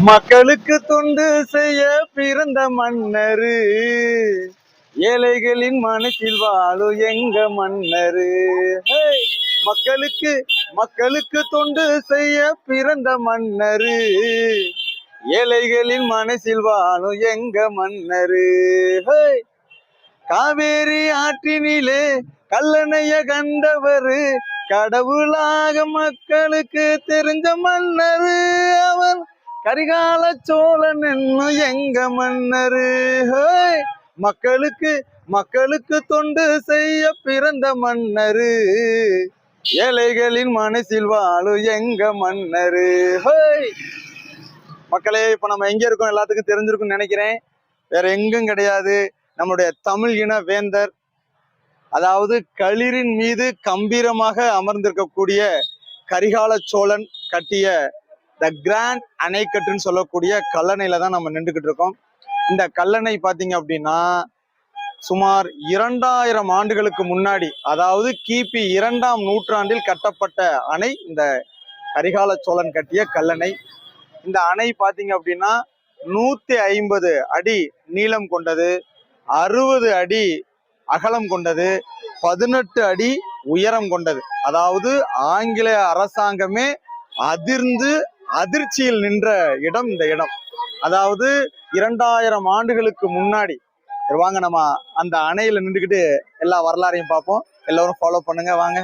மக்களுக்கு தொண்டு செய்ய பிறந்த மன்னரு, ஏழைகளின் மனசில் வாழும் எங்க மன்னரு. மக்களுக்கு மக்களுக்கு தொண்டு செய்ய பிறந்த மன்னரு, ஏழைகளின் மனசில் வாழும் எங்க மன்னரு. காவேரி ஆற்றினிலே கல்லணைய கண்டவரு, கடவுளாக மக்களுக்கு தெரிஞ்ச மன்னரு. அவன் கரிகால சோழன் என்னும் எங்க மன்னரு. மக்களுக்கு மக்களுக்கு தொண்டு செய்ய பிறந்த மன்னரு, ஏழைகளின் மனசில் வாழும் எங்க மன்னரு. மக்களே, இப்ப நம்ம எங்க இருக்கோம் எல்லாத்துக்கும் தெரிஞ்சிருக்கும்னு நினைக்கிறேன். வேற எங்கும் கிடையாது, நம்முடைய தமிழ் இன வேந்தர், அதாவது களிரின் மீது கம்பீரமாக அமர்ந்திருக்கக்கூடிய கரிகால சோழன் கட்டிய த கிராண்ட் அணைக்கட்டுன்னு சொல்லக்கூடிய கல்லணையில தான் நம்ம நின்றுகிட்டு இருக்கோம். இந்த கல்லணை பாத்தீங்க அப்படின்னா சுமார் 2000 ஆண்டுகளுக்கு முன்னாடி, அதாவது கிபி 2ஆம் நூற்றாண்டில் கட்டப்பட்ட அணை இந்த கரிகால சோழன் கட்டிய கல்லணை. இந்த அணை பாத்தீங்க அப்படின்னா 150 அடி நீளம் கொண்டது, 60 அடி அகலம் கொண்டது, 18 அடி உயரம் கொண்டது. அதாவது ஆங்கிலேய அரசாங்கமே அதிர்ச்சியில் நின்ற இடம் இந்த இடம். அதாவது 2000 ஆண்டுகளுக்கு முன்னாடி. வாங்க நம்ம அந்த அணையில நின்றுக்கிட்டு எல்லா வரலாறையும் பார்ப்போம். எல்லாரும் ஃபாலோ பண்ணுங்க வாங்க.